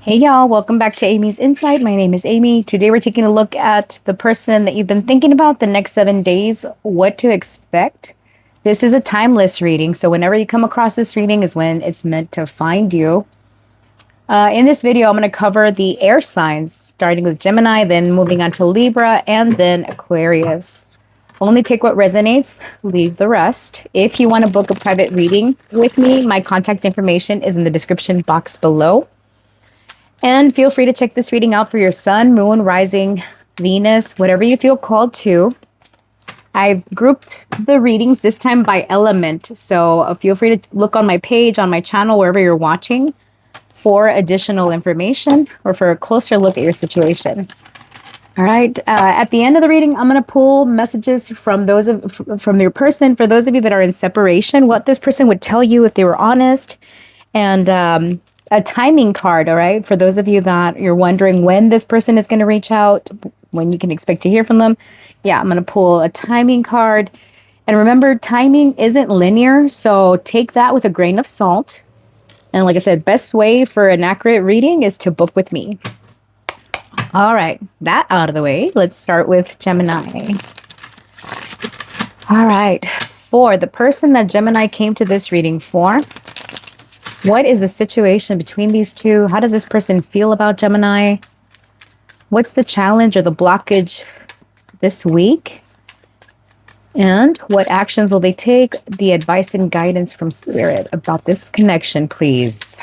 Hey y'all, welcome back to Amy's Insight. My name is Amy. Today we're taking a look at the person that you've been thinking about the next 7 days, what to expect. This is a timeless reading, so whenever you come across this reading is when it's meant to find you. In this video, I'm going to cover the air signs, starting with Gemini, then moving on to Libra, and then Aquarius. Only take what resonates, leave the rest. If you want to book a private reading with me, my contact information is in the description box below. And feel free to check this reading out for your sun, moon, rising, Venus, whatever you feel called to. I've grouped the readings this time by element. So feel free to look on my page, on my channel, wherever you're watching for additional information or for a closer look at your situation. All right. At the end of the reading, I'm going to pull messages from your person. For those of you that are in separation, what this person would tell you if they were honest, and a timing card. All right. For those of you that you're wondering when this person is going to reach out, when you can expect to hear from them. Yeah, I'm going to pull a timing card. And remember, timing isn't linear. So take that with a grain of salt. And like I said, best way for an accurate reading is to book with me. All right, that out of the way, let's start with Gemini. All right, for the person that Gemini came to this reading for, what is the situation between these two? How does this person feel about Gemini? What's the challenge or the blockage this week? And what actions will they take? The advice and guidance from Spirit about this connection, please.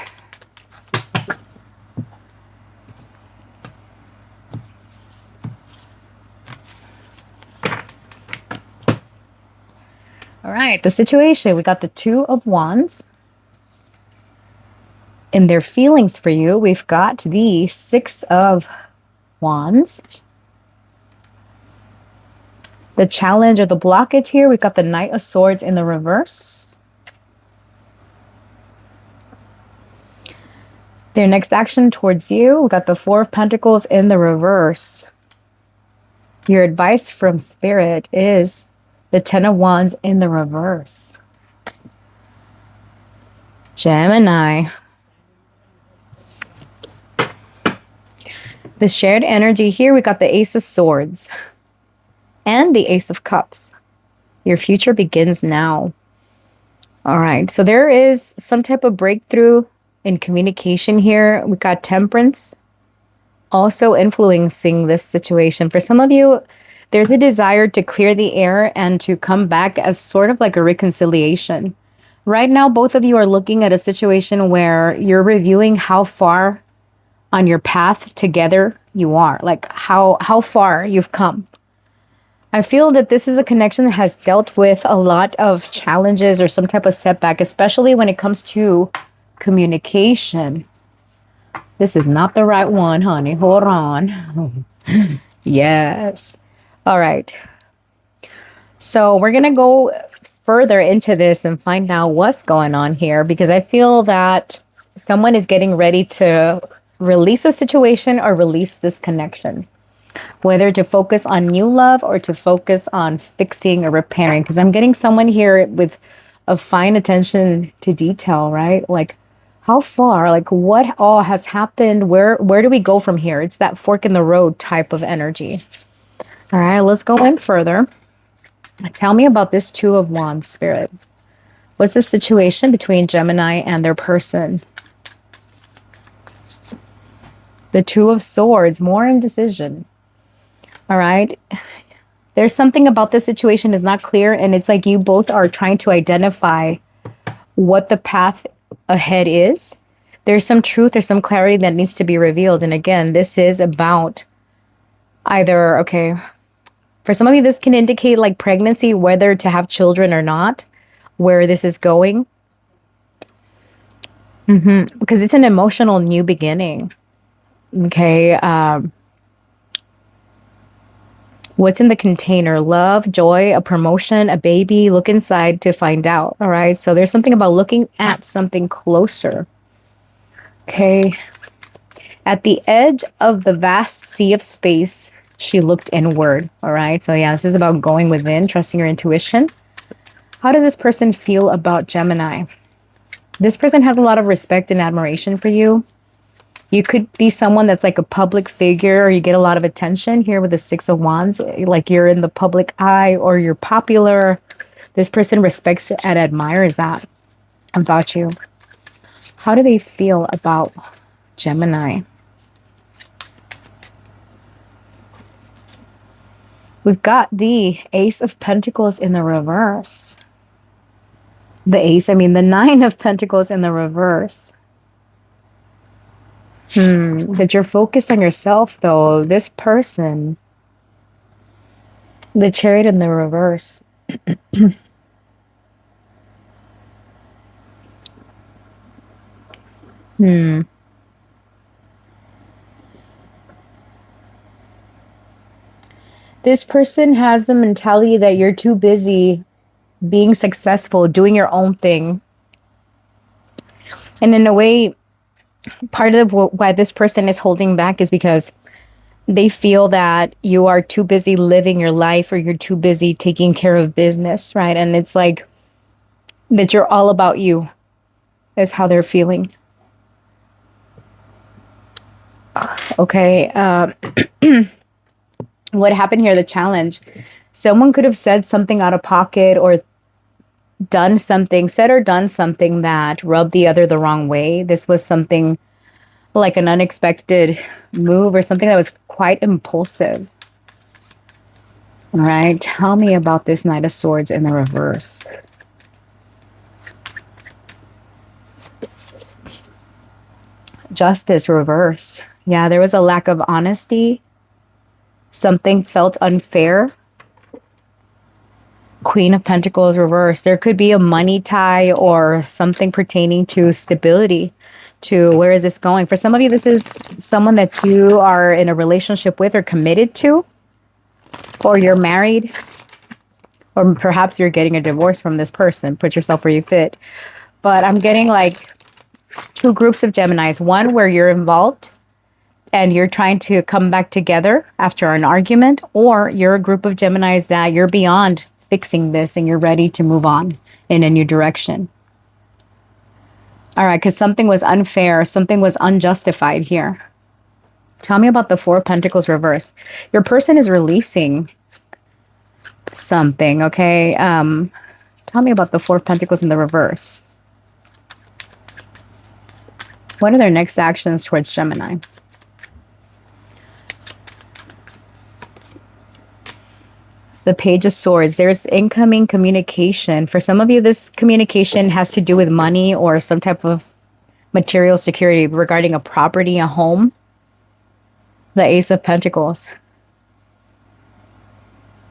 All right, the situation, we got the Two of Wands. In their feelings for you, we've got the Six of Wands. The challenge or the blockage here, we've got the Knight of Swords in the reverse. Their next action towards you, we've got the Four of Pentacles in the reverse. Your advice from Spirit is the Ten of Wands in the reverse. Gemini. The shared energy here, we got the Ace of Swords and the Ace of Cups. Your future begins now. All right, so there is some type of breakthrough in communication here. We got Temperance also influencing this situation. For some of you, there's a desire to clear the air and to come back as sort of like a reconciliation. Right now, both of you are looking at a situation where you're reviewing how far on your path together you are, like how far you've come. I feel that this is a connection that has dealt with a lot of challenges or some type of setback, especially when it comes to communication. This is not the right one, honey. Hold on. Yes. All right. So we're going to go further into this and find out what's going on here, because I feel that someone is getting ready to release a situation or release this connection, whether to focus on new love or to focus on fixing or repairing. Because I'm getting someone here with a fine attention to detail, right? Like how far, like what all has happened? Where do we go from here? It's that fork in the road type of energy. All right, let's go in further. Tell me about this Two of Wands, Spirit. What's the situation between Gemini and their person? The Two of Swords, more indecision. All right. There's something about this situation is not clear, and it's like you both are trying to identify what the path ahead is. There's some truth or some clarity that needs to be revealed. And again, this is about either, okay, for some of you, this can indicate like pregnancy, whether to have children or not, where this is going. Because it's an emotional new beginning. Okay. What's in the container? Love, joy, a promotion, a baby. Look inside to find out. All right. So there's something about looking at something closer. Okay. At the edge of the vast sea of space, she looked inward. All right. So yeah, this is about going within, trusting your intuition. How does this person feel about Gemini? This person has a lot of respect and admiration for you. You could be someone that's like a public figure, or you get a lot of attention here with the Six of Wands, like you're in the public eye or you're popular. This person respects and admires that about you. How do they feel about Gemini? We've got the Ace of Pentacles in the reverse. The Nine of Pentacles in the reverse. That you're focused on yourself, though. This person, the Chariot in the reverse. This person has the mentality that you're too busy being successful, doing your own thing. And in a way, part of why this person is holding back is because they feel that you are too busy living your life, or you're too busy taking care of business, right? And it's like that you're all about you is how they're feeling. Okay. What happened here? The challenge. Someone could have said something out of pocket, or said or done something that rubbed the other the wrong way. This was something like an unexpected move, or something that was quite impulsive. All right. Tell me about this Knight of Swords in the reverse. Justice reversed. Yeah, there was a lack of honesty. Something felt unfair. Queen of Pentacles reversed. There could be a money tie or something pertaining to stability. To where is this going? For some of you, this is someone that you are in a relationship with or committed to, or you're married, or perhaps you're getting a divorce from this person. Put yourself where you fit. But I'm getting like two groups of Geminis. One where you're involved and you're trying to come back together after an argument, or you're a group of Geminis that you're beyond fixing this and you're ready to move on in a new direction. All right, because something was unfair, something was unjustified here. Tell me about the Four of Pentacles reversed. Your person is releasing something, okay? Tell me about the Four of Pentacles in the reverse. What are their next actions towards Gemini? The Page of Swords. There's incoming communication. For some of you, this communication has to do with money or some type of material security regarding a property, a home. The Ace of Pentacles.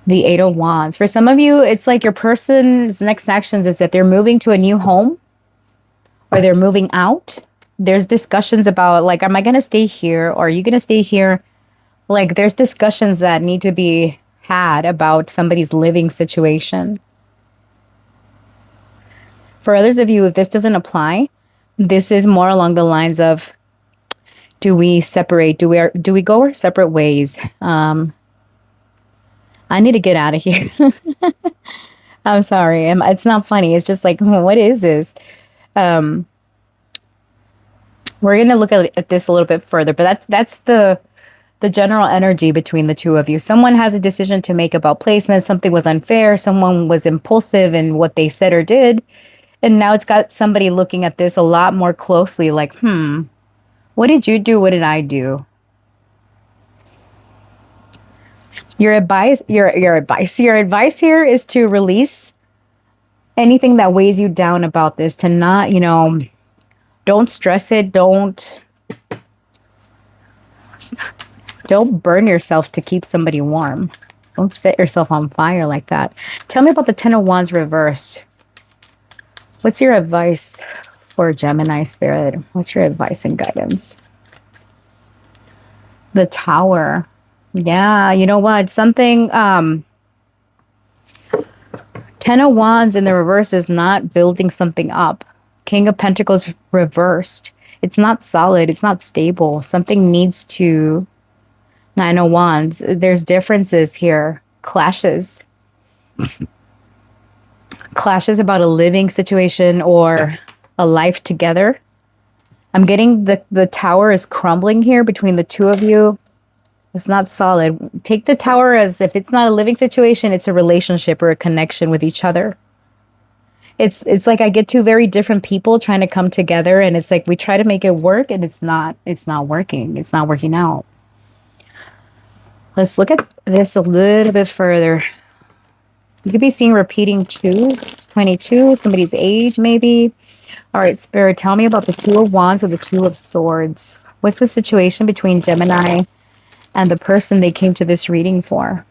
The Eight of Wands. For some of you, it's like your person's next actions is that they're moving to a new home, or they're moving out. There's discussions about, like, am I going to stay here, or are you going to stay here? Like, there's discussions that need to be had about somebody's living situation. For others of you, if this doesn't apply, this is more along the lines of, do we separate? Do we go our separate ways? I need to get out of here. I'm sorry. It's not funny. It's just like, what is this? We're going to look at this a little bit further, but that's the general energy between the two of you. Someone has a decision to make about placement. Something was unfair. Someone was impulsive in what they said or did. And now it's got somebody looking at this a lot more closely, like, what did you do? What did I do? Your advice here is to release anything that weighs you down about this, to not, don't stress it. Don't burn yourself to keep somebody warm. Don't set yourself on fire like that. Tell me about the Ten of Wands reversed. What's your advice for Gemini spirit? What's your advice and guidance? The Tower. Yeah, you know what? Something, Ten of Wands in the reverse is not building something up. King of Pentacles reversed. It's not solid. It's not stable. Something needs to... Nine of Wands. There's differences here. Clashes. Clashes about a living situation or a life together. I'm getting the tower is crumbling here between the two of you. It's not solid. Take the tower as if it's not a living situation, it's a relationship or a connection with each other. It's like I get two very different people trying to come together, and it's like we try to make it work and it's not working. It's not working out. Let's look at this a little bit further. You could be seeing repeating twos, 22, somebody's age maybe. All right, Spirit, tell me about the Two of Wands or the Two of Swords. What's the situation between Gemini and the person they came to this reading for?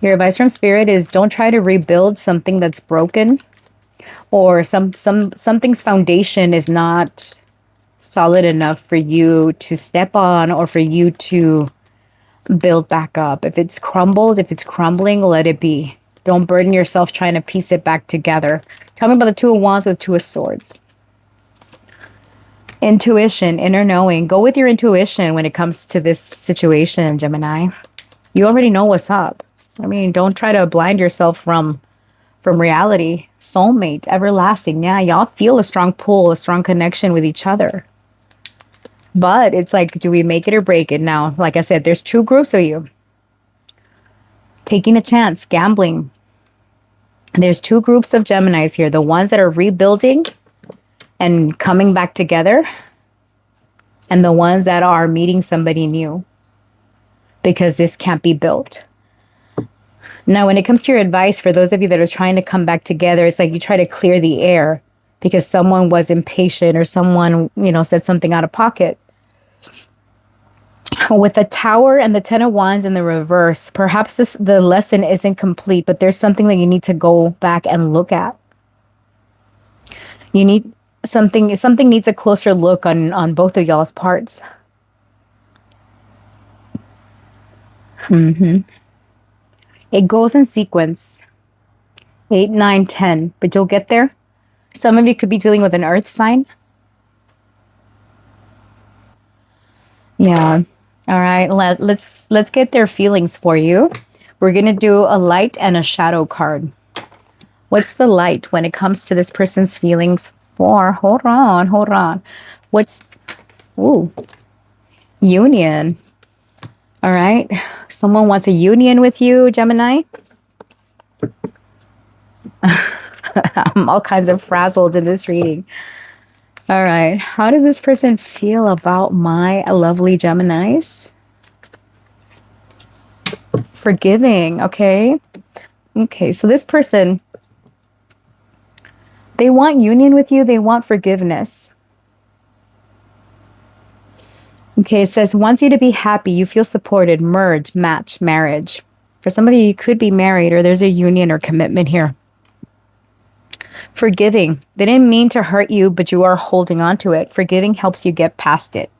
Your advice from Spirit is don't try to rebuild something that's broken, or something's foundation is not solid enough for you to step on or for you to build back up. If it's crumbled, if it's crumbling, let it be. Don't burden yourself trying to piece it back together. Tell me about the Two of Wands with the Two of Swords. Intuition, inner knowing. Go with your intuition when it comes to this situation, Gemini. You already know what's up. I mean, don't try to blind yourself from reality. Soulmate, everlasting. Yeah, y'all feel a strong pull, a strong connection with each other. But it's like, do we make it or break it? Now, like I said, there's two groups of you. Taking a chance, gambling. There's two groups of Geminis here. The ones that are rebuilding and coming back together, and the ones that are meeting somebody new. Because this can't be built. Now, when it comes to your advice, for those of you that are trying to come back together, it's like you try to clear the air because someone was impatient or someone, said something out of pocket. With the Tower and the Ten of Wands in the reverse, perhaps the lesson isn't complete, but there's something that you need to go back and look at. You need something needs a closer look on both of y'all's parts. It goes in sequence. 8, 9, 10. But you'll get there. Some of you could be dealing with an earth sign. Yeah. All right. Let's get their feelings for you. We're going to do a light and a shadow card. What's the light when it comes to this person's feelings for? Hold on. Union. All right. Someone wants a union with you, Gemini. I'm all kinds of frazzled in this reading. All right. How does this person feel about my lovely Geminis? Forgiving. Okay. Okay. So this person, they want union with you. They want forgiveness. Okay, it says, wants you to be happy. You feel supported. Merge, match, marriage. For some of you, you could be married or there's a union or commitment here. Forgiving. They didn't mean to hurt you, but you are holding on to it. Forgiving helps you get past it.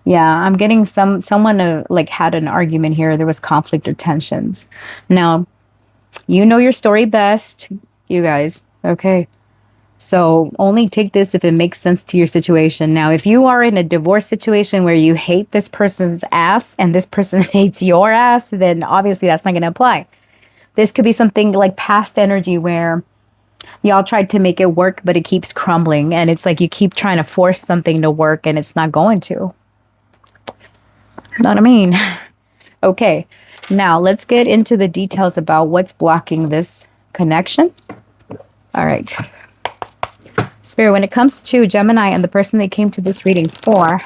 Yeah, I'm getting someone had an argument here. There was conflict or tensions. Now, you know your story best, you guys. Okay. So only take this if it makes sense to your situation. Now, if you are in a divorce situation where you hate this person's ass and this person hates your ass, then obviously that's not going to apply. This could be something like past energy where y'all tried to make it work, but it keeps crumbling. And it's like you keep trying to force something to work and it's not going to. Know what I mean? Okay, now let's get into the details about what's blocking this connection. All right. Spirit, when it comes to Gemini and the person they came to this reading for,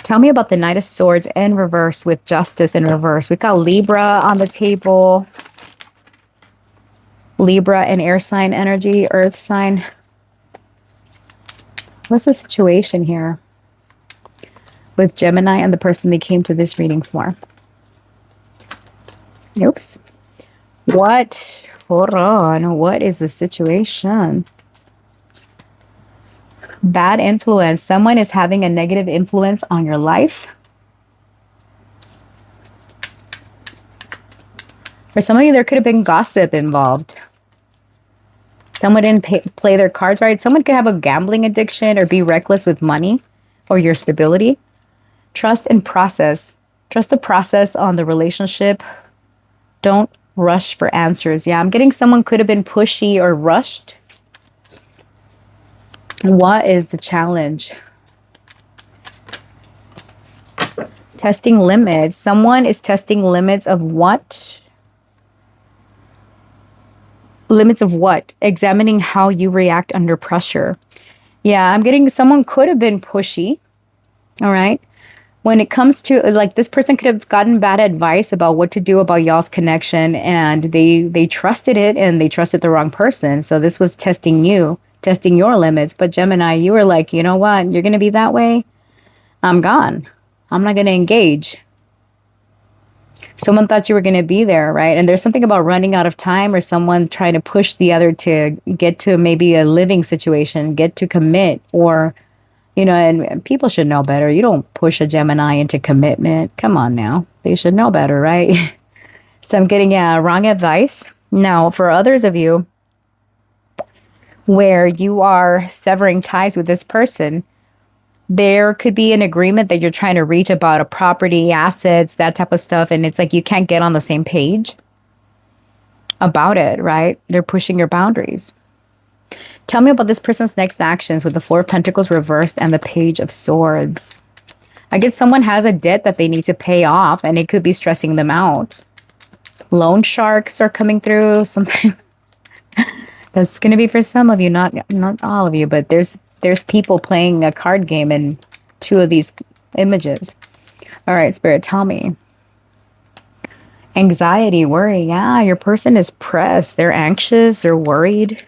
tell me about the Knight of Swords in reverse with Justice in reverse. We've got Libra on the table. Libra and air sign energy, earth sign. What's the situation here with Gemini and the person they came to this reading for? Oops. What? Hold on. What is the situation? Bad influence. Someone is having a negative influence on your life. For some of you, there could have been gossip involved. Someone didn't play their cards right. Someone could have a gambling addiction or be reckless with money or your stability. Trust and process. Trust the process on the relationship. Don't rush for answers. Yeah, I'm getting someone could have been pushy or rushed. What is the challenge? Testing limits. Someone is testing limits of what? Limits of what? Examining how you react under pressure. Yeah, I'm getting someone could have been pushy. All right. When it comes to like this person could have gotten bad advice about what to do about y'all's connection, and they trusted it and they trusted the wrong person. So this was testing you, testing your limits. But Gemini, you were like, you know what? You're gonna be that way. I'm gone. I'm not gonna engage. Someone thought you were gonna be there, right? And there's something about running out of time or someone trying to push the other to get to maybe a living situation, get to commit, or and people should know better. You don't push a Gemini into commitment. Come on now. They should know better, right? So I'm getting, wrong advice. Now, for others of you where you are severing ties with this person, there could be an agreement that you're trying to reach about a property, assets, that type of stuff. And it's like you can't get on the same page about it, right? They're pushing your boundaries. Tell me about this person's next actions with the Four of Pentacles reversed and the Page of Swords. I guess someone has a debt that they need to pay off, and it could be stressing them out. Loan sharks are coming through. Something that's going to be for some of you, not all of you, but there's people playing a card game in two of these images. All right, Spirit, tell me. Anxiety, worry. Yeah, your person is pressed. They're anxious. They're worried.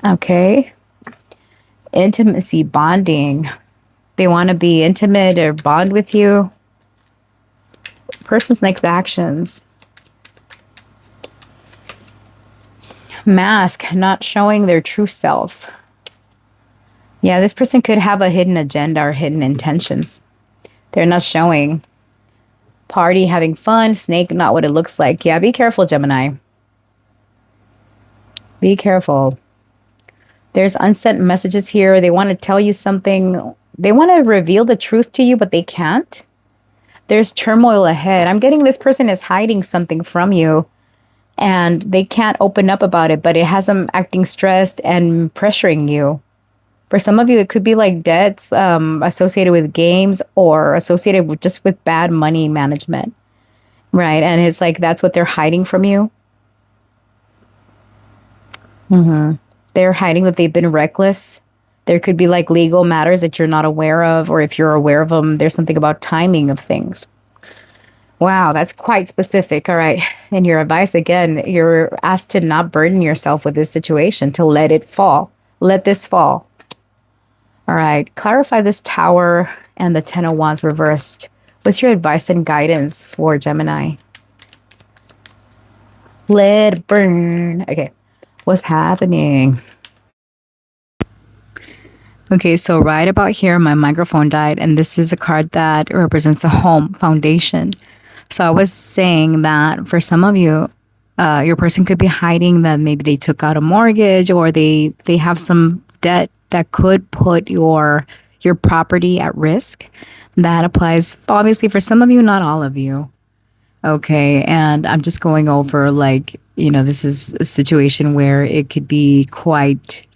Okay. Intimacy, bonding. They want to be intimate or bond with you. Person's next actions. Mask, not showing their true self. Yeah, this person could have a hidden agenda or hidden intentions. They're not showing. Party, having fun. Snake, not what it looks like. Yeah, be careful, Gemini. Be careful. There's unsent messages here. They want to tell you something. They want to reveal the truth to you, but they can't. There's turmoil ahead. I'm getting this person is hiding something from you, and they can't open up about it, but it has them acting stressed and pressuring you. For some of you, it could be like debts associated with games or associated with just with bad money management, right? And it's like that's what they're hiding from you. They're hiding that they've been reckless. There could be like legal matters that you're not aware of, or if you're aware of them, there's something about timing of things. Wow, that's quite specific. All right. And your advice, again, you're asked to not burden yourself with this situation, to let it fall. Let this fall. All right. Clarify this Tower and the Ten of Wands reversed. What's your advice and guidance for Gemini? Let it burn. Okay. What's happening? Okay, so right about here, my microphone died, and this is a card that represents a home foundation. So I was saying that for some of you, your person could be hiding that maybe they took out a mortgage or they have some debt that could put your property at risk. That applies obviously for some of you, not all of you. Okay, and I'm just going over like, this is a situation where it could be quite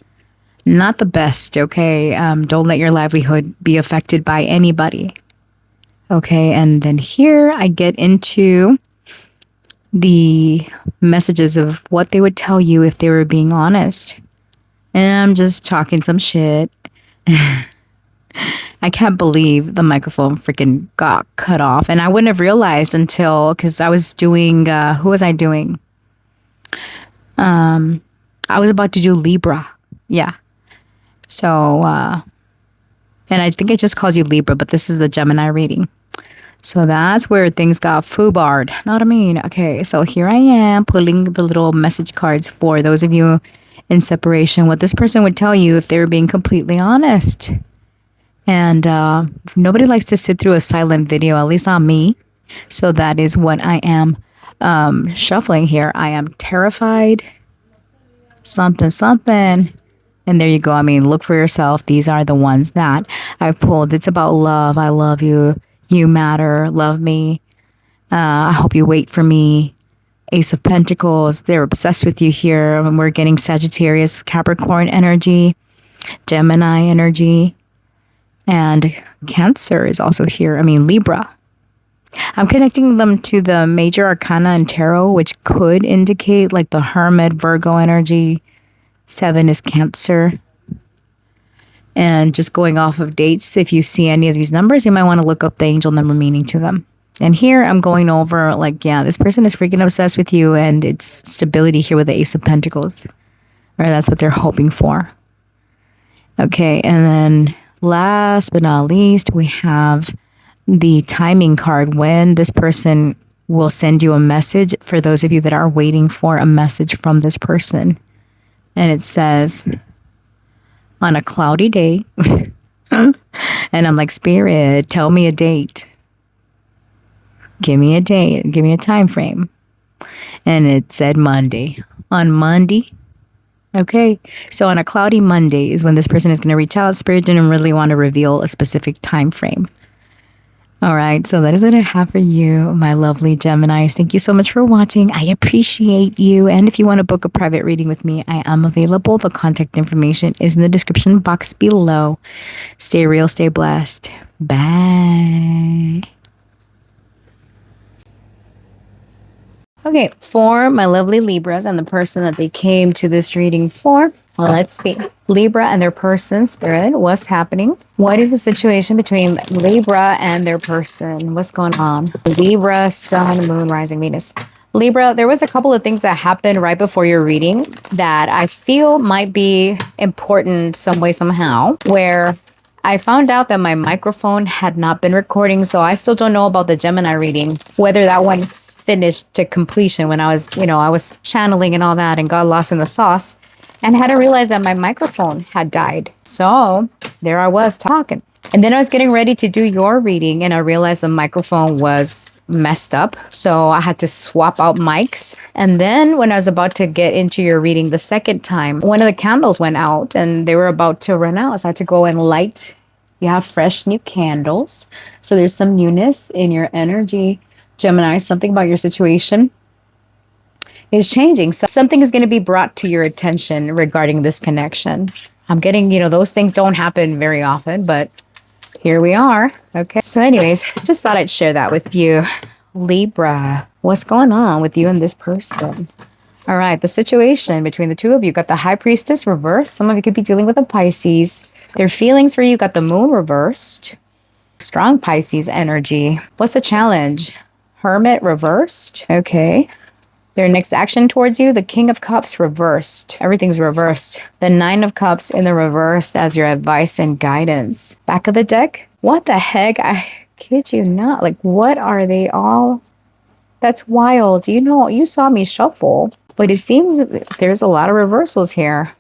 not the best, okay? Don't let your livelihood be affected by anybody. Okay, and then here I get into the messages of what they would tell you if they were being honest. And I'm just talking some shit. I can't believe the microphone freaking got cut off. And I wouldn't have realized until, because I was doing, who was I doing? I was about to do Libra. Yeah. So, and I think I just called you Libra, but this is the Gemini reading. So that's where things got foobarred. Know what I mean? Okay, so here I am pulling the little message cards for those of you in separation. What this person would tell you if they were being completely honest. And nobody likes to sit through a silent video, at least not me. So that is what I am shuffling here. I am terrified. Something, something. And there you go. I mean, look for yourself. These are the ones that I've pulled. It's about love. I love you. You matter. Love me. I hope you wait for me. Ace of Pentacles. They're obsessed with you here. And we're getting Sagittarius, Capricorn energy. Gemini energy, and Cancer is also here. I mean, Libra. I'm connecting them to the major arcana and tarot, which could indicate like the Hermit, Virgo energy. 7 is Cancer. And just going off of dates, if you see any of these numbers, you might want to look up the angel number meaning to them. And here I'm going over like, yeah, this person is freaking obsessed with you, and it's stability here with the Ace of Pentacles. Or that's what they're hoping for. Okay, and then last but not least, we have the timing card, when this person will send you a message, for those of you that are waiting for a message from this person. And it says, on a cloudy day, and I'm like, Spirit, tell me a date. Give me a date. Give me a time frame. And it said Monday. On Monday. Okay. So on a cloudy Monday is when this person is going to reach out. Spirit didn't really want to reveal a specific time frame. All right. So that is what I have for you, my lovely Geminis. Thank you so much for watching. I appreciate you. And if you want to book a private reading with me, I am available. The contact information is in the description box below. Stay real, stay blessed. Bye. Okay, for my lovely Libras and the person that they came to this reading for, well, let's see. Libra and their person, Spirit, what's happening? What is the situation between Libra and their person? What's going on? Libra, Sun, Moon, Rising, Venus. Libra, there was a couple of things that happened right before your reading that I feel might be important some way, somehow, where I found out that my microphone had not been recording, so I still don't know about the Gemini reading, whether that one finished to completion when I was channeling and all that and got lost in the sauce and had to realize that my microphone had died. So there I was talking. And then I was getting ready to do your reading and I realized the microphone was messed up. So I had to swap out mics. And then when I was about to get into your reading the second time, one of the candles went out and they were about to run out. So I had to go and light. You have fresh new candles. So there's some newness in your energy. Gemini, something about your situation is changing. So something is going to be brought to your attention regarding this connection. I'm getting, those things don't happen very often, but here we are. Okay. So anyways, just thought I'd share that with you. Libra, what's going on with you and this person? All right. The situation between the two of you, got the High Priestess reversed. Some of you could be dealing with a Pisces. Their feelings for you, got the Moon reversed. Strong Pisces energy. What's the challenge? Hermit reversed. Okay. Their next action towards you, the King of Cups reversed. Everything's reversed. The Nine of Cups in the reverse as your advice and guidance. Back of the deck. What the heck? I kid you not. Like, what are they all? That's wild. You saw me shuffle, but it seems there's a lot of reversals here.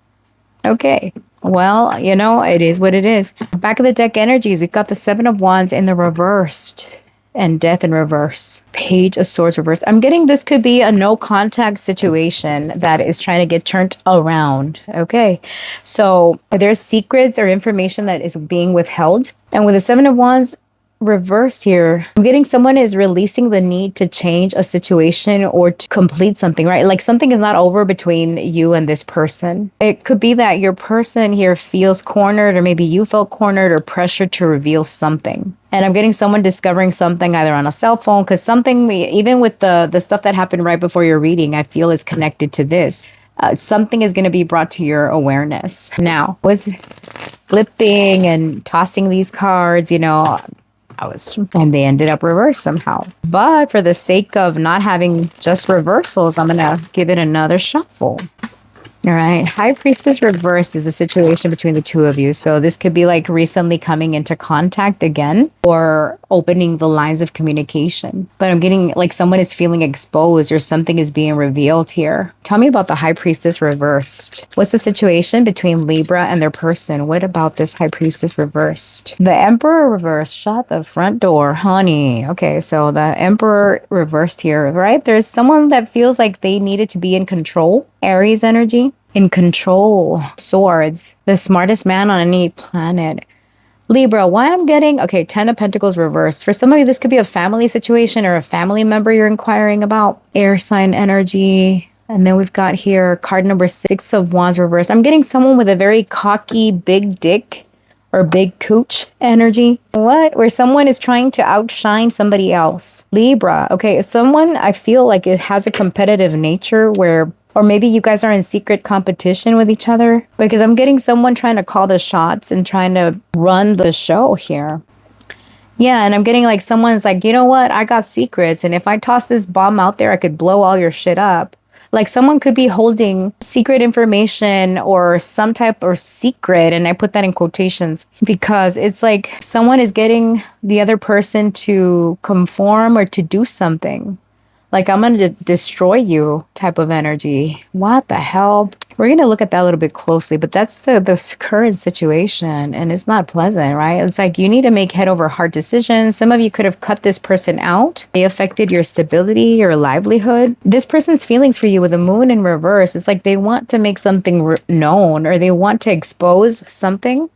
Okay. Well, it is what it is. Back of the deck energies. We've got the Seven of Wands in the reversed. And Death in reverse. Page of Swords reversed. I'm getting this could be a no contact situation that is trying to get turned around. Okay. So there's secrets or information that is being withheld. And with the Seven of Wands reversed here, I'm getting someone is releasing the need to change a situation or to complete something, right? Like something is not over between you and this person. It could be that your person here feels cornered, or maybe you felt cornered or pressured to reveal something. And I'm getting someone discovering something either on a cell phone, because something, even with the stuff that happened right before your reading, I feel is connected to this. Something is going to be brought to your awareness. Now, was flipping and tossing these cards, and they ended up reversed somehow. But for the sake of not having just reversals, I'm going to give it another shuffle. All right. High Priestess reversed is a situation between the two of you. So this could be like recently coming into contact again or opening the lines of communication. But I'm getting like someone is feeling exposed or something is being revealed here. Tell me about the High Priestess reversed. What's the situation between Libra and their person? What about this High Priestess reversed? The Emperor reversed. Shut the front door, honey. Okay, so the Emperor reversed here, right? There's someone that feels like they needed to be in control. Aries energy. In control. Swords. The smartest man on any planet. Libra, why I'm getting, okay, 10 of Pentacles reversed. For some of you, this could be a family situation or a family member you're inquiring about. Air sign energy. And then we've got here card number 6 of Wands reversed. I'm getting someone with a very cocky, big dick or big cooch energy. What? Where someone is trying to outshine somebody else. Libra. Okay, someone I feel like it has a competitive nature where, or maybe you guys are in secret competition with each other, because I'm getting someone trying to call the shots and trying to run the show here. Yeah, and I'm getting like someone's like, you know what? I got secrets. And if I toss this bomb out there, I could blow all your shit up. Like someone could be holding secret information or some type of secret. And I put that in quotations because it's like someone is getting the other person to conform or to do something. Like I'm going to destroy you type of energy. What the hell? We're going to look at that a little bit closely, but that's the current situation and it's not pleasant, right? It's like you need to make head over heart decisions. Some of you could have cut this person out. They affected your stability, your livelihood. This person's feelings for you with the moon in reverse, it's like they want to make something known or they want to expose something.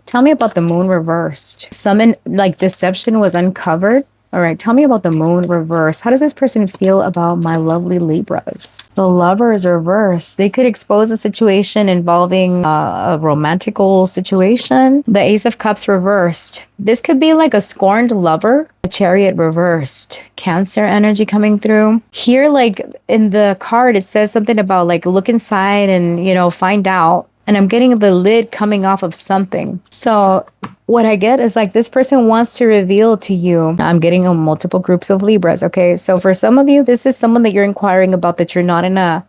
Tell me about the moon reversed. Some like deception was uncovered. All right, tell me about the moon reverse. How does this person feel about my lovely Libras? The Lovers reverse. They could expose a situation involving a romantical situation. The Ace of Cups reversed. This could be like a scorned lover. The Chariot reversed. Cancer energy coming through. Here, like in the card, it says something about like look inside and, you know, find out. And I'm getting the lid coming off of something. So what I get is like this person wants to reveal to you. I'm getting multiple groups of Libras. Okay. So for some of you, this is someone that you're inquiring about that you're not in a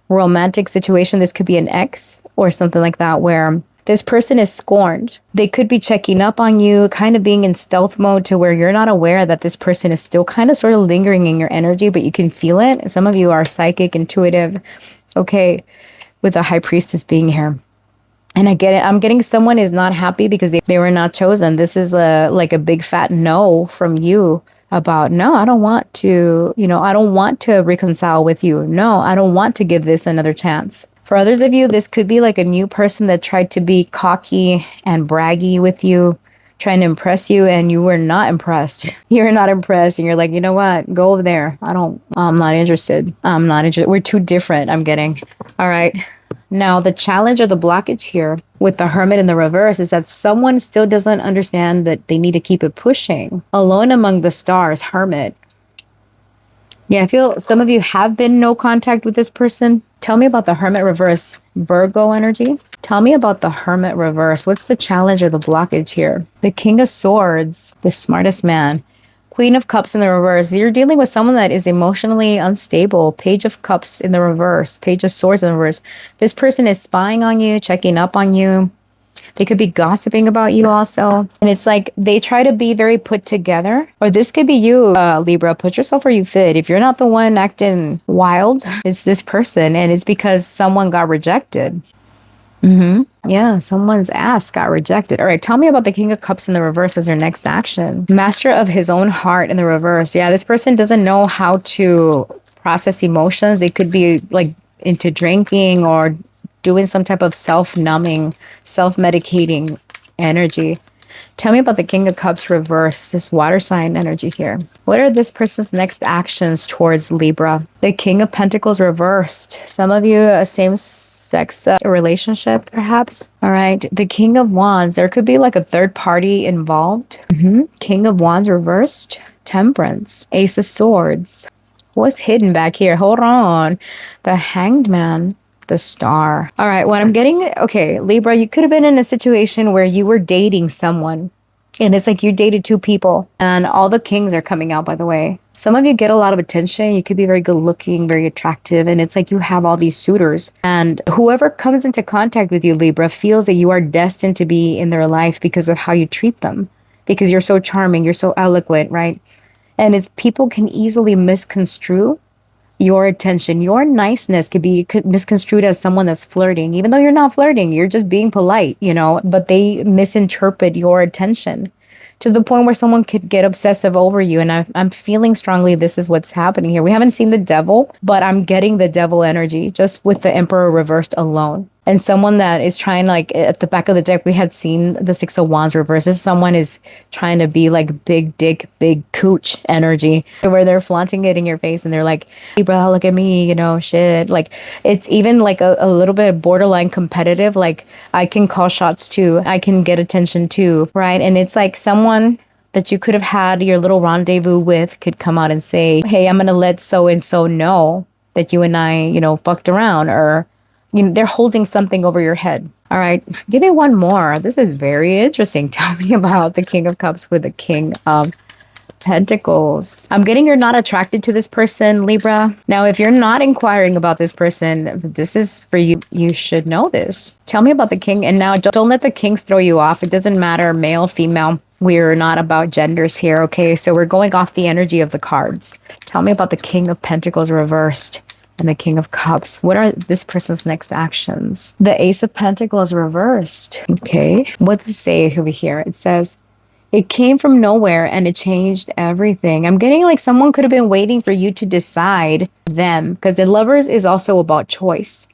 romantic situation. This could be an ex or something like that where this person is scorned. They could be checking up on you, kind of being in stealth mode to where you're not aware that this person is still kind of sort of lingering in your energy, but you can feel it. Some of you are psychic, intuitive. Okay. With the High Priestess being here. And I get it. I'm getting someone is not happy because they were not chosen. This is like a big fat no from you about, no, I don't want to, you know, I don't want to reconcile with you. No, I don't want to give this another chance. For others of you, this could be like a new person that tried to be cocky and braggy with you, trying to impress you, and you were not impressed. You're not impressed. And you're like, you know what? Go over there. I'm not interested. I'm not interested. We're too different. I'm getting. All right. Now, the challenge or the blockage here with the Hermit in the reverse is that someone still doesn't understand that they need to keep it pushing. Alone among the stars, Hermit. Yeah, I feel some of you have been no contact with this person. Tell me about the Hermit reverse, Virgo energy. Tell me about the Hermit reverse. What's the challenge or the blockage here? The King of Swords, the smartest man. Queen of Cups in the reverse. You're dealing with someone that is emotionally unstable. Page of Cups in the reverse. Page of Swords in the reverse. This person is spying on you, checking up on you. They could be gossiping about you also. And it's like they try to be very put together. Or this could be you, Libra. Put yourself where you fit. If you're not the one acting wild, it's this person. And it's because someone got rejected. Yeah, someone's ass got rejected. All right, tell me about the King of Cups in the reverse as your next action. Master of his own heart in the reverse. Yeah, this person doesn't know how to process emotions. They could be like into drinking or doing some type of self-numbing, self-medicating energy. Tell me about the King of Cups reverse, this water sign energy here. What are this person's next actions towards Libra? The King of Pentacles reversed. Some of you, a same-sex relationship, perhaps. All right. The King of Wands. There could be like a third party involved. King of Wands reversed. Temperance. Ace of Swords. What's hidden back here? Hold on. The Hanged Man. The Star. All right, what I'm getting, okay, Libra, you could have been in a situation where you were dating someone and it's like you dated two people and all the kings are coming out, by the way. Some of you get a lot of attention. You could be very good looking, very attractive. And it's like you have all these suitors and whoever comes into contact with you, Libra, feels that you are destined to be in their life because of how you treat them, because you're so charming, you're so eloquent, right? And it's people can easily misconstrue your attention. Your niceness could be misconstrued as someone that's flirting, even though you're not flirting, you're just being polite, you know, but they misinterpret your attention to the point where someone could get obsessive over you. And I'm feeling strongly this is what's happening here. We haven't seen the devil, but I'm getting the devil energy just with the Emperor reversed alone. And someone that is trying, like at the back of the deck, we had seen the Six of Wands reverses. Someone is trying to be like big dick, big cooch energy, where they're flaunting it in your face and they're like, hey, bro, look at me, you know, shit. Like it's even like a little bit borderline competitive. Like I can call shots too. I can get attention too, right? And it's like someone that you could have had your little rendezvous with could come out and say, hey, I'm going to let so and so know that you and I, you know, fucked around, or you know, they're holding something over your head. All right, give me one more. This is very interesting. Tell me about the King of Cups with the King of Pentacles. I'm getting you're not attracted to this person, Libra. Now, if you're not inquiring about this person, this is for you. You should know this. Tell me about the King. And now don't let the Kings throw you off. It doesn't matter, male, female. We're not about genders here, okay? So we're going off the energy of the cards. Tell me about the King of Pentacles reversed and the King of Cups. What are this person's next actions? The Ace of Pentacles reversed. Okay. What does it say over here? It says, it came from nowhere and it changed everything. I'm getting like someone could have been waiting for you to decide them, because the Lovers is also about choice.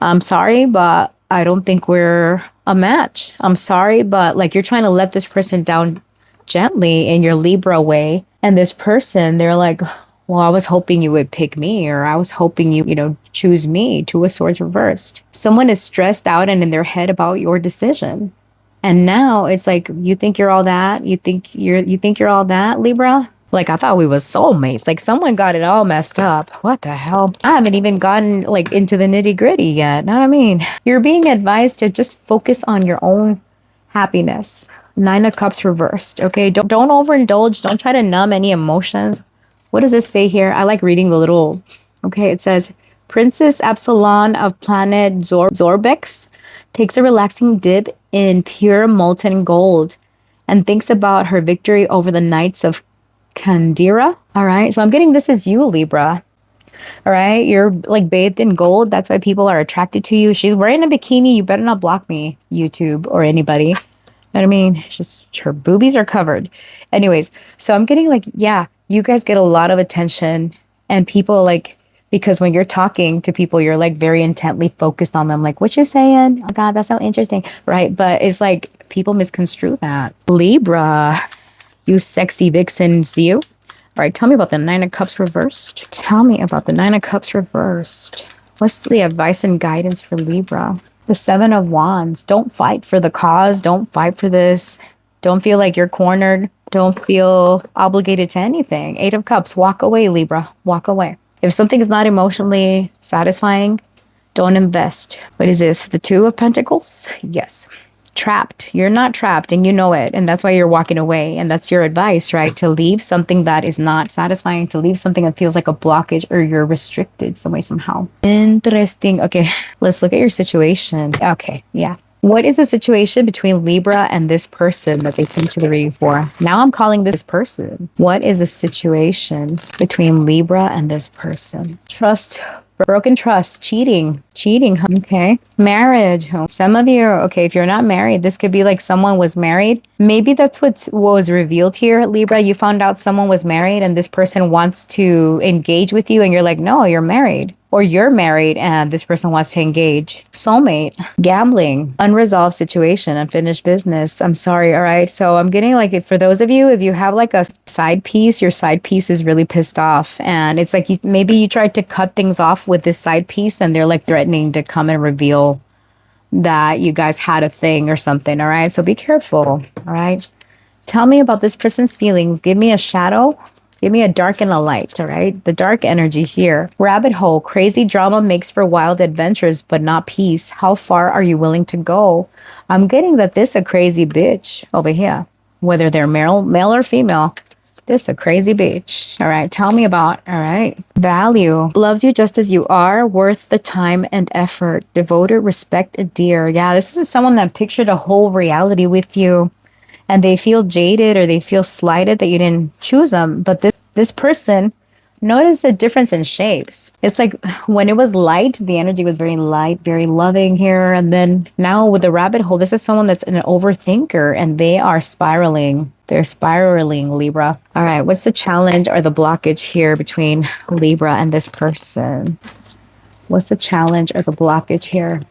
I'm sorry, but I don't think we're a match. I'm sorry, but like you're trying to let this person down gently in your Libra way. And this person, they're like, well, I was hoping you would pick me, or I was hoping you know, choose me. Two of Swords reversed. Someone is stressed out and in their head about your decision. And now it's like, you think you're all that? You think you're all that, Libra? Like, I thought we was soulmates. Like, someone got it all messed up. What the hell? I haven't even gotten like into the nitty gritty yet. Know what I mean? You're being advised to just focus on your own happiness. Nine of Cups reversed. Okay, don't overindulge. Don't try to numb any emotions. What does this say here? I like reading the little, okay, it says, Princess Absalon of planet Zorbex takes a relaxing dip in pure molten gold and thinks about her victory over the Knights of Kandira. All right, so I'm getting this is you, Libra. All right, you're like bathed in gold. That's why people are attracted to you. She's wearing a bikini. You better not block me, YouTube or anybody. You know what I mean? It's just her boobies are covered. Anyways, so I'm getting like, yeah, you guys get a lot of attention, and people like, because when you're talking to people, you're like very intently focused on them. Like, what you saying? Oh God, that's so interesting. Right. But it's like people misconstrue that. Libra, you sexy vixens, you. All right. Tell me about the Nine of Cups reversed. Tell me about the Nine of Cups reversed. What's the advice and guidance for Libra? The Seven of Wands. Don't fight for the cause. Don't fight for this. Don't feel like you're cornered. Don't feel obligated to anything. Eight of Cups. Walk away, Libra. Walk away. If something is not emotionally satisfying, don't invest. What is this? The Two of Pentacles? Yes. Trapped. You're not trapped and you know it. And that's why you're walking away. And that's your advice, right? To leave something that is not satisfying, to leave something that feels like a blockage, or you're restricted some way, somehow. Interesting. Okay, let's look at your situation. Okay, yeah. What is the situation between Libra and this person that they came to the reading for? Now I'm calling this person. What is the situation between Libra and this person? Trust, broken trust, cheating, okay. Marriage. Some of you, okay, if you're not married, this could be like someone was married. Maybe that's what was revealed here, Libra. You found out someone was married and this person wants to engage with you and you're like, no, you're married. Or you're married and this person wants to engage. Soulmate, gambling, unresolved situation, unfinished business. I'm sorry, all right? So I'm getting like, for those of you, if you have like a side piece, your side piece is really pissed off. And it's like, maybe you tried to cut things off with this side piece and they're like threatening to come and reveal that you guys had a thing or something, all right? So be careful, all right? Tell me about this person's feelings. Give me a shadow. Give me a dark and a light, all right? The dark energy here. Rabbit hole. Crazy drama makes for wild adventures, but not peace. How far are you willing to go? I'm getting that this a crazy bitch over here. Whether they're male or female. This a crazy bitch. All right, tell me about, all right. Value. Loves you just as you are. Worth the time and effort. Devoted, respect, adhere. Yeah, this is someone that pictured a whole reality with you. And they feel jaded or they feel slighted that you didn't choose them. But this person, notice the difference in shapes. It's like when it was light, the energy was very light, very loving here. And then now with the rabbit hole, this is someone that's an overthinker and they are spiraling. They're spiraling, Libra. All right, what's the challenge or the blockage here between Libra and this person? What's the challenge or the blockage here?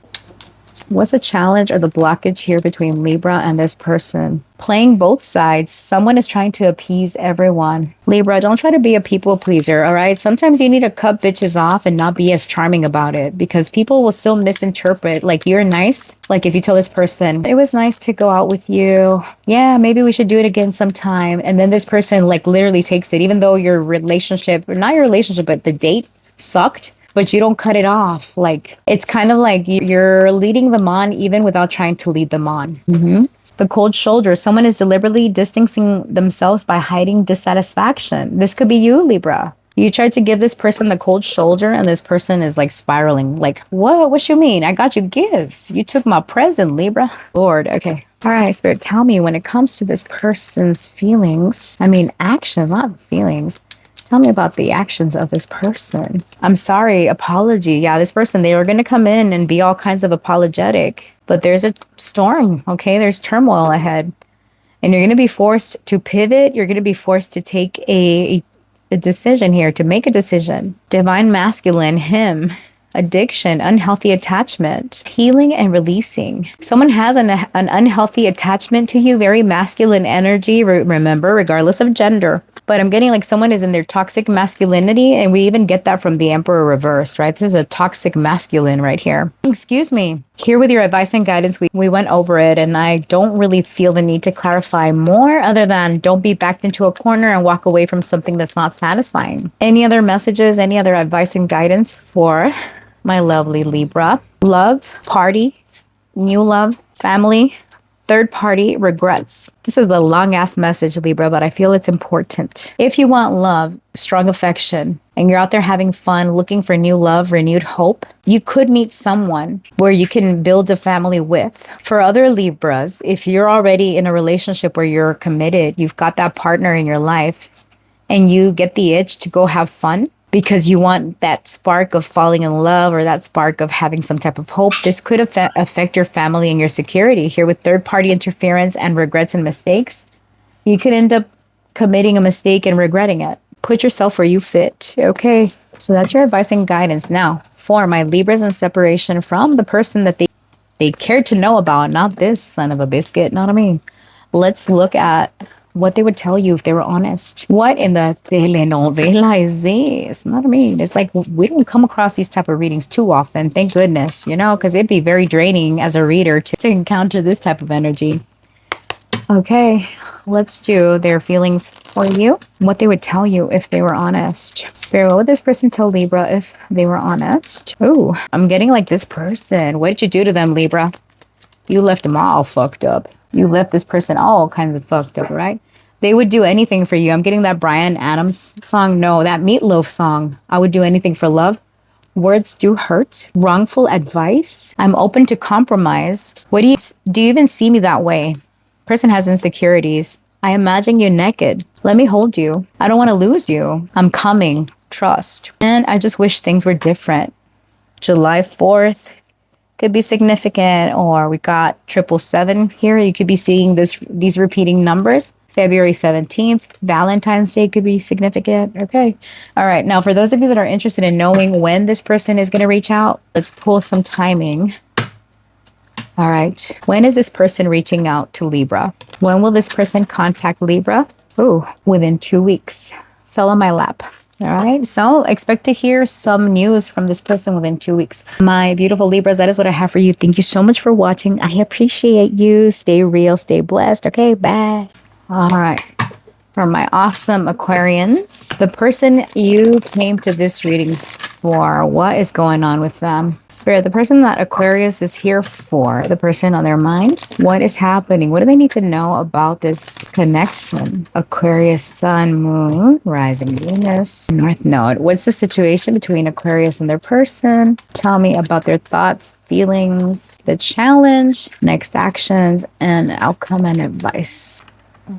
What's the challenge or the blockage here between Libra and this person? Playing both sides. Someone is trying to appease everyone. Libra, don't try to be a people pleaser, all right? Sometimes you need to cut bitches off and not be as charming about it, because people will still misinterpret. Like, you're nice. Like, if you tell this person, it was nice to go out with you. Yeah, maybe we should do it again sometime. And then this person like literally takes it, even though your relationship, or not your relationship, but the date sucked, but you don't cut it off. Like, it's kind of like you're leading them on even without trying to lead them on. The cold shoulder. Someone is deliberately distancing themselves by hiding dissatisfaction. This could be you, Libra. You tried to give this person the cold shoulder, and this person is like spiraling. Like, what you mean? I got you gifts. You took my present, Libra. Lord, okay. All right, Spirit, tell me, when it comes to this person's feelings, I mean actions, not feelings. Tell me about the actions of this person. I'm sorry, apology. Yeah, this person, they are going to come in and be all kinds of apologetic. But there's a storm, okay? There's turmoil ahead. And you're going to be forced to pivot. You're going to be forced to take a decision here, to make a decision. Divine masculine, him. Addiction, unhealthy attachment, healing and releasing. Someone has an unhealthy attachment to you, very masculine energy, remember, regardless of gender. But I'm getting like someone is in their toxic masculinity, and we even get that from the Emperor reversed, right? This is a toxic masculine right here. Excuse me. Here with your advice and guidance, we went over it, and I don't really feel the need to clarify more, other than don't be backed into a corner and walk away from something that's not satisfying. Any other messages, any other advice and guidance for my lovely Libra? Love, party, new love, family, third party, regrets. This is a long ass message, Libra, but I feel it's important. If you want love, strong affection, and you're out there having fun, looking for new love, renewed hope, you could meet someone where you can build a family with. For other Libras, if you're already in a relationship where you're committed, you've got that partner in your life, and you get the itch to go have fun, because you want that spark of falling in love, or that spark of having some type of hope, this could affect your family and your security. Here with third-party interference and regrets and mistakes, you could end up committing a mistake and regretting it. Put yourself where you fit, okay? So that's your advice and guidance. Now, for my Libras in separation from the person that they cared to know about, not this son of a biscuit, know what I mean? Let's look at what they would tell you if they were honest. What in the telenovela is this? You know what I mean? It's like, we don't come across these type of readings too often. Thank goodness, you know, because it'd be very draining as a reader to encounter this type of energy. Okay, let's do their feelings for you. What they would tell you if they were honest. Spirit, what would this person tell Libra if they were honest? Oh, I'm getting like this person. What did you do to them, Libra? You left them all fucked up. You left this person all kinds of fucked up, right? They would do anything for you. I'm getting that Bryan Adams song. No, that Meatloaf song. I would do anything for love. Words do hurt. Wrongful advice. I'm open to compromise. Do you even see me that way? Person has insecurities. I imagine you naked. Let me hold you. I don't want to lose you. I'm coming. Trust. And I just wish things were different. July 4th. Could be significant, or we got 777 here. You could be seeing these repeating numbers. February 17th, Valentine's Day could be significant. Okay. All right. Now, for those of you that are interested in knowing when this person is going to reach out, let's pull some timing. All right. When is this person reaching out to Libra? When will this person contact Libra? Oh, within 2 weeks. Fell on my lap. All right, so expect to hear some news from this person within 2 weeks. My beautiful Libras, that is what I have for you. Thank you so much for watching. I appreciate you. Stay real, stay blessed. Okay, bye. All right. For my awesome Aquarians, the person you came to this reading for, what is going on with them? Spirit, the person that Aquarius is here for, the person on their mind, what is happening? What do they need to know about this connection? Aquarius, Sun, Moon, Rising Venus, North Node. What's the situation between Aquarius and their person? Tell me about their thoughts, feelings, the challenge, next actions, and outcome and advice.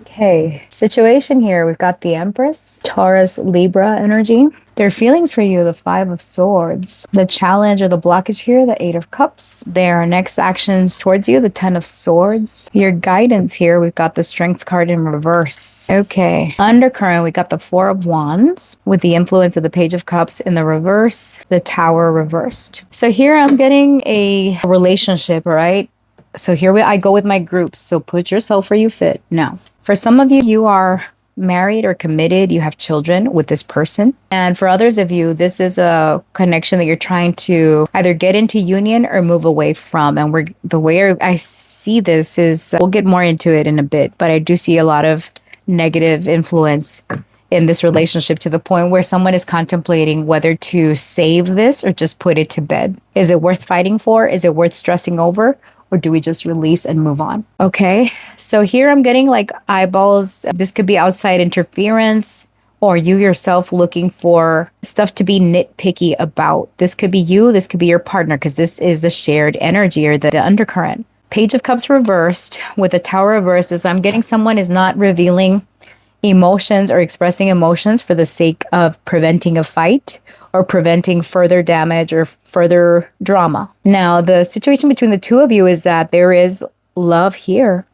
Okay, situation here. We've got the Empress, Taurus, Libra energy. Their feelings for you, the Five of Swords. The challenge or the blockage here, the Eight of Cups. Their next actions towards you, the Ten of Swords. Your guidance here, we've got the Strength card in reverse. Okay, undercurrent, we got the Four of Wands with the influence of the Page of Cups in the reverse, the Tower reversed. So here I'm getting a relationship, all right? So here I go with my groups. So put yourself where you fit. Now, for some of you, you are married or committed, you have children with this person. And for others of you, this is a connection that you're trying to either get into union or move away from. And the way I see this is, we'll get more into it in a bit, but I do see a lot of negative influence in this relationship to the point where someone is contemplating whether to save this or just put it to bed. Is it worth fighting for? Is it worth stressing over? Or do we just release and move on? Okay, so here I'm getting like eyeballs. This could be outside interference or you yourself looking for stuff to be nitpicky about. This could be you, this could be your partner, because this is the shared energy or the undercurrent. Page of Cups reversed with the Tower reversed is I'm getting someone is not revealing emotions or expressing emotions for the sake of preventing a fight or preventing further damage or further drama. Now, the situation between the two of you is that there is love here.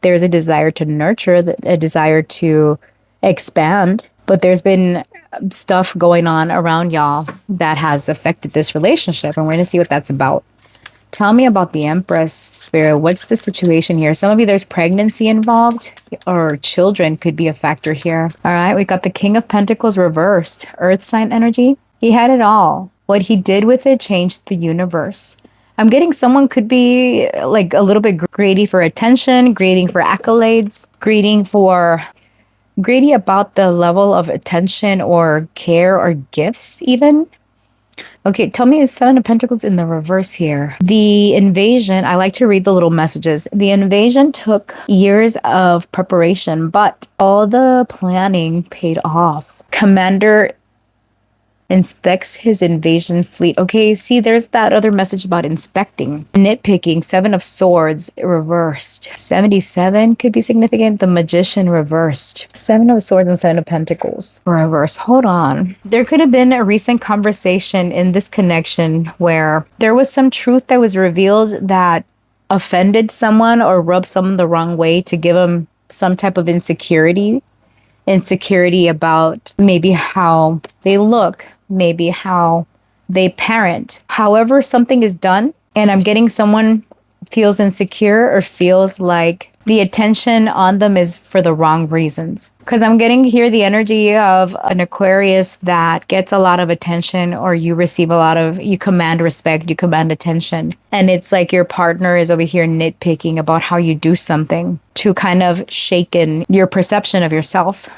There's a desire to nurture, a desire to expand, but there's been stuff going on around y'all that has affected this relationship, and we're going to see what that's about. Tell me about the Empress, Spirit. What's the situation here? Some of you, there's pregnancy involved or children could be a factor here. All right, we got the King of Pentacles reversed. Earth sign energy. He had it all. What he did with it changed the universe. I'm getting someone could be like a little bit greedy for attention, greedy for accolades, greedy about the level of attention or care or gifts even. Okay, tell me, is Seven of Pentacles in the reverse here? The invasion, I like to read the little messages. The invasion took years of preparation, but all the planning paid off. Commander inspects his invasion fleet. Okay, see, there's that other message about inspecting. Nitpicking, Seven of Swords reversed. 77 could be significant. The Magician reversed. Seven of Swords and Seven of Pentacles reversed. Hold on. There could have been a recent conversation in this connection where there was some truth that was revealed that offended someone or rubbed someone the wrong way to give them some type of insecurity about maybe how they look, maybe how they parent. However, something is done, and I'm getting someone feels insecure or feels like the attention on them is for the wrong reasons. Because I'm getting here the energy of an Aquarius that gets a lot of attention, or you command respect, you command attention. And it's like your partner is over here nitpicking about how you do something to kind of shaken your perception of yourself.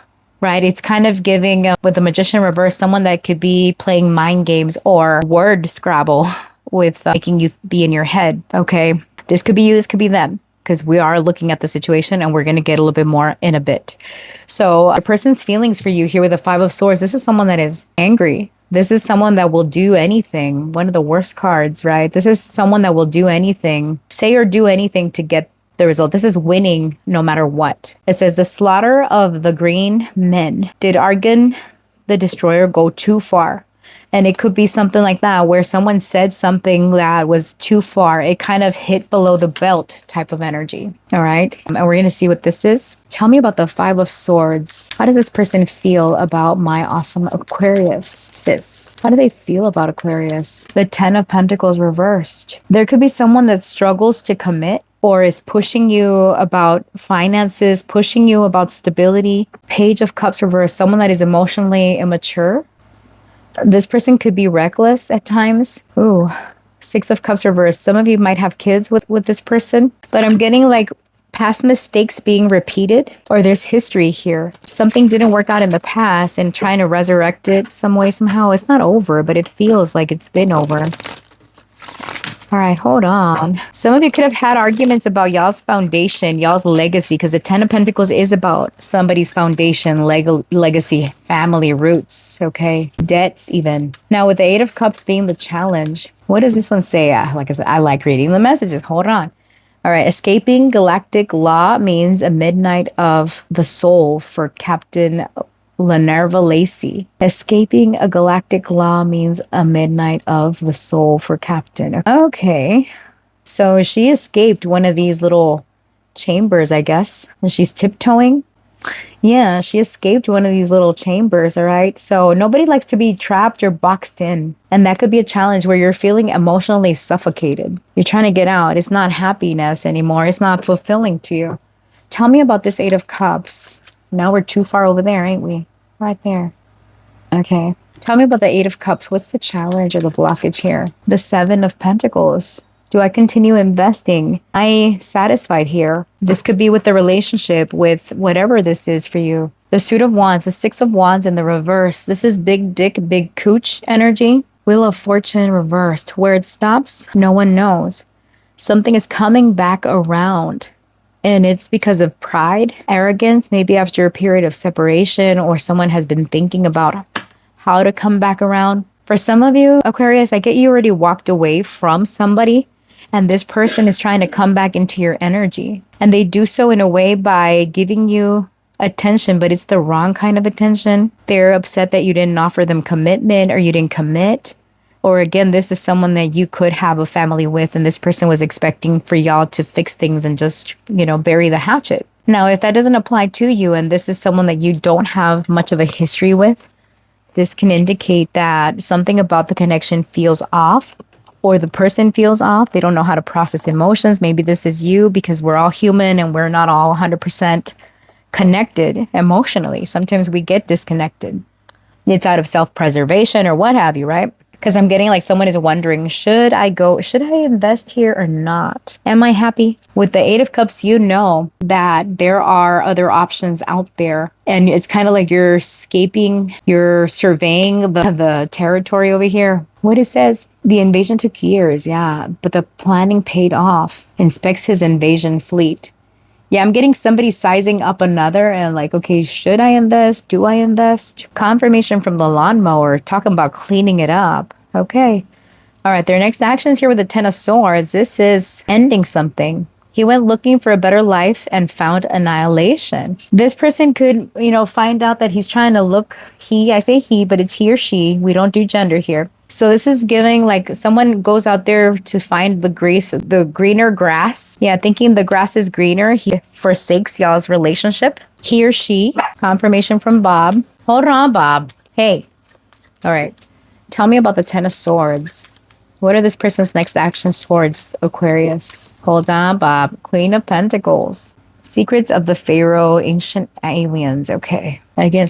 Right? It's kind of giving, with the Magician reverse, someone that could be playing mind games or word Scrabble with making you be in your head. Okay, this could be you, this could be them, because we are looking at the situation and we're going to get a little bit more in a bit. So a person's feelings for you here with the Five of Swords, this is someone that is angry. This is someone that will do anything. One of the worst cards, right? This is someone that will do anything, say or do anything to get the result. This is winning no matter what. It says the slaughter of the green men. Did Argon the Destroyer go too far? And it could be something like that, where someone said something that was too far. It kind of hit below the belt type of energy. All right. And we're going to see what this is. Tell me about the Five of Swords. How does this person feel about my awesome Aquarius, sis? How do they feel about Aquarius? The Ten of Pentacles reversed. There could be someone that struggles to commit, or is pushing you about finances, pushing you about stability. Page of Cups reversed, someone that is emotionally immature. This person could be reckless at times. Ooh, Six of Cups reversed. Some of you might have kids with this person, but I'm getting like past mistakes being repeated, or there's history here. Something didn't work out in the past and trying to resurrect it some way, somehow. It's not over, but it feels like it's been over. All right, hold on. Some of you could have had arguments about y'all's foundation, y'all's legacy, because the Ten of Pentacles is about somebody's foundation, legacy, family, roots, okay? Debts even. Now, with the Eight of Cups being the challenge, what does this one say? Like I said, I like reading the messages. Hold on. All right, escaping galactic law means a midnight of the soul for Captain Lanerva Lacey. Escaping a galactic law means a midnight of the soul for Captain. Okay, so she escaped one of these little chambers, I guess, and she's tiptoeing. Yeah, she escaped one of these little chambers, all right? So nobody likes to be trapped or boxed in. And that could be a challenge where you're feeling emotionally suffocated. You're trying to get out. It's not happiness anymore. It's not fulfilling to you. Tell me about this Eight of Cups. Now we're too far over there, ain't we? Right there. Okay. Tell me about the Eight of Cups. What's the challenge or the blockage here? The Seven of Pentacles. Do I continue investing? Am I satisfied here? This could be with the relationship, with whatever this is for you. The Suit of Wands, the Six of Wands in the reverse. This is big dick, big cooch energy. Wheel of Fortune reversed. Where it stops, no one knows. Something is coming back around. And it's because of pride, arrogance, maybe after a period of separation, or someone has been thinking about how to come back around. For some of you, Aquarius, I get you already walked away from somebody. And this person is trying to come back into your energy. And they do so in a way by giving you attention, but it's the wrong kind of attention. They're upset that you didn't offer them commitment or you didn't commit. Or again, this is someone that you could have a family with, and this person was expecting for y'all to fix things and just, bury the hatchet. Now, if that doesn't apply to you and this is someone that you don't have much of a history with, this can indicate that something about the connection feels off. Or the person feels off. They don't know how to process emotions. Maybe this is you, because we're all human and we're not all 100% connected emotionally. Sometimes we get disconnected. It's out of self-preservation or what have you, right? Because I'm getting like someone is wondering, should I invest here or not? Am I happy? With the Eight of Cups, you know that there are other options out there. And it's kind of like you're escaping, you're surveying the territory over here. What it says, the invasion took years, yeah, but the planning paid off. Inspects his invasion fleet. Yeah, I'm getting somebody sizing up another and like, okay, should I invest? Do I invest? Confirmation from the lawnmower, talking about cleaning it up. Okay. All right, their next actions here with the Ten of Swords. This is ending something. He went looking for a better life and found annihilation. This person could, find out that he's trying to look, I say he, but it's he or she. We don't do gender here. So this is giving like someone goes out there to find the greener grass. Yeah, thinking the grass is greener. He forsakes y'all's relationship. He or she, confirmation from Bob. Hold on, Bob. Hey. All right. Tell me about the Ten of Swords. What are this person's next actions towards Aquarius? Hold on, Bob. Queen of Pentacles. Secrets of the Pharaoh, ancient aliens. Okay. Again,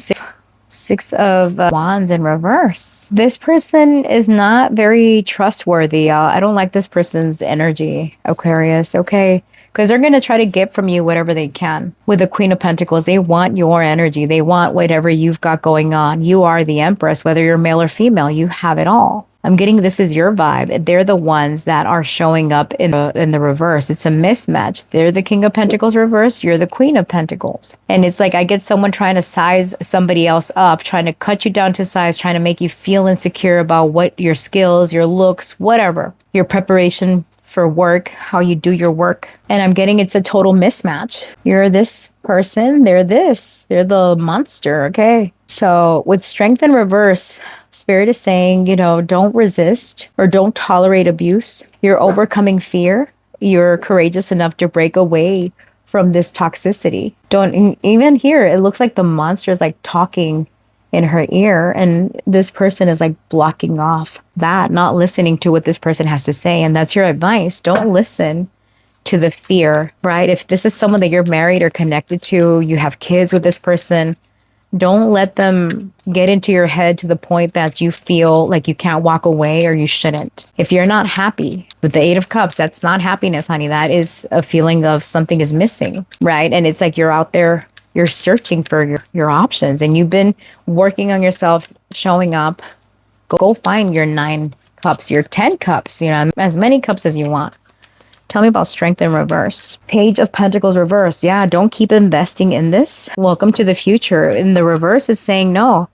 Six of Wands in reverse. This person is not very trustworthy, y'all. I don't like this person's energy, Aquarius, okay? Because they're going to try to get from you whatever they can. With the Queen of Pentacles, they want your energy. They want whatever you've got going on. You are the Empress, whether you're male or female, you have it all. I'm getting this is your vibe. They're the ones that are showing up in the reverse. It's a mismatch. They're the King of Pentacles reverse. You're the Queen of Pentacles. And it's like I get someone trying to size somebody else up, trying to cut you down to size, trying to make you feel insecure about what your skills, your looks, whatever, your preparation for work, how you do your work. And I'm getting it's a total mismatch. You're this person, they're this. They're the monster, okay? So with Strength in reverse, Spirit is saying, don't resist or don't tolerate abuse. You're overcoming fear. You're courageous enough to break away from this toxicity. Don't even here. It looks like the monster is like talking in her ear, and this person is like blocking off that, not listening to what this person has to say. And that's your advice. Don't listen to the fear, right? If this is someone that you're married or connected to, you have kids with this person, don't let them get into your head to the point that you feel like you can't walk away or you shouldn't. If you're not happy with the Eight of Cups, that's not happiness, honey. That is a feeling of something is missing, right? And it's like you're out there, you're searching for your options, and you've been working on yourself, showing up. Go find your 9 cups, your 10 cups, as many cups as you want. Tell me about Strength in reverse. Page of Pentacles reverse. Yeah, don't keep investing in this. Welcome to the future. In the reverse, it's saying, no,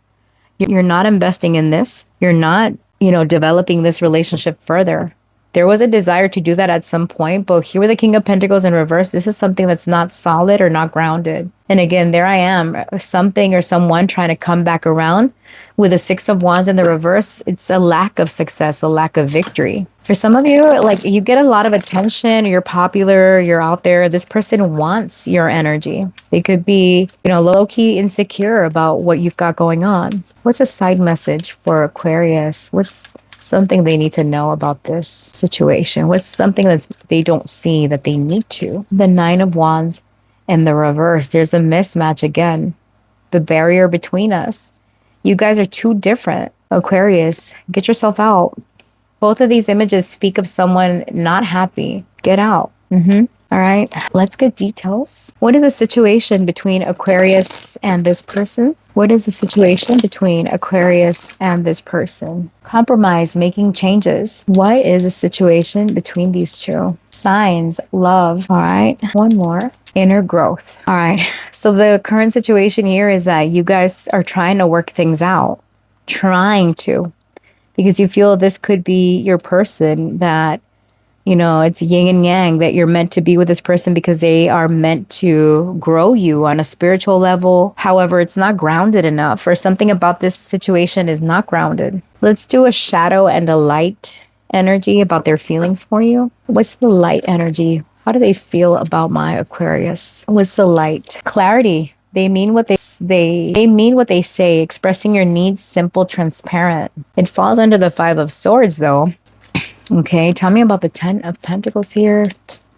you're not investing in this. You're not, developing this relationship further. There was a desire to do that at some point, but here with the King of Pentacles in reverse, this is something that's not solid or not grounded. And again, there I am, something or someone trying to come back around. With the Six of Wands in the reverse, it's a lack of success, a lack of victory. For some of you, like you get a lot of attention, you're popular, you're out there. This person wants your energy. They could be, low-key insecure about what you've got going on. What's a side message for Aquarius? What's something they need to know about this situation? What's something that they don't see that they need to? The Nine of Wands in the reverse. There's a mismatch again. The barrier between us. You guys are too different. Aquarius, get yourself out. Both of these images speak of someone not happy. Get out. All right, let's get details. What is the situation between Aquarius and this person? What is the situation between Aquarius and this person? Compromise, making changes. What is the situation between these two? Signs, love. All right, one more. Inner growth. All right, so the current situation here is that you guys are trying to work things out. Trying to. Because you feel this could be your person that, it's yin and yang, that you're meant to be with this person because they are meant to grow you on a spiritual level. However, it's not grounded enough, or something about this situation is not grounded. Let's do a shadow and a light energy about their feelings for you. What's the light energy? How do they feel about my Aquarius? What's the light? Clarity. They mean what they mean what they say, expressing your needs, simple, transparent. It falls under the Five of Swords though. Okay, tell me about the Ten of Pentacles here.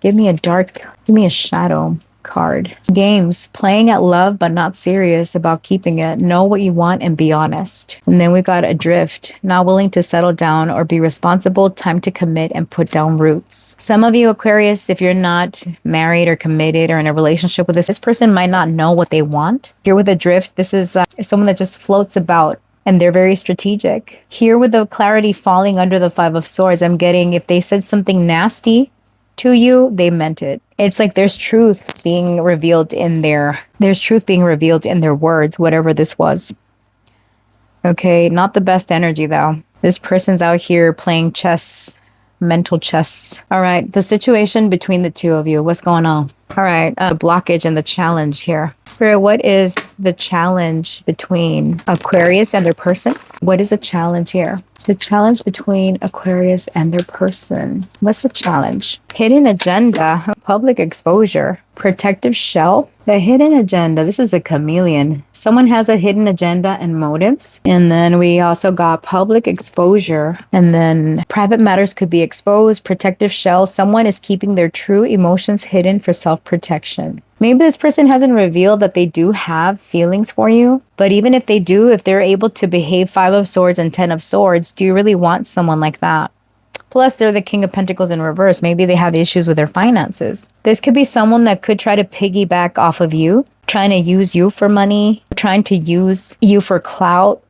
Give me a shadow card. Games, playing at love but not serious about keeping it. Know what you want and be honest. And then we got Adrift, not willing to settle down or be responsible, time to commit and put down roots. Some of you Aquarius, if you're not married or committed or in a relationship with this person might not know what they want. Here with Adrift, this is someone that just floats about. And they're very strategic. Here with the clarity falling under the Five of Swords, I'm getting if they said something nasty to you, they meant it. It's like there's truth being revealed in their words, whatever this was. Okay, not the best energy though. This person's out here playing chess, mental chess. All right, the situation between the two of you, what's going on? All right, blockage and the challenge here. Spirit, what is the challenge between Aquarius and their person? What is the challenge here? The challenge between Aquarius and their person. What's the challenge? Hidden agenda, public exposure, protective shell. The hidden agenda, this is a chameleon. Someone has a hidden agenda and motives. And then we also got public exposure. And then private matters could be exposed, protective shell. Someone is keeping their true emotions hidden for self-protection. Maybe this person hasn't revealed that they do have feelings for you. But even if they do, if they're able to behave Five of Swords and Ten of Swords, do you really want someone like that? Plus, they're the King of Pentacles in reverse. Maybe they have issues with their finances. This could be someone that could try to piggyback off of you, trying to use you for money, trying to use you for clout,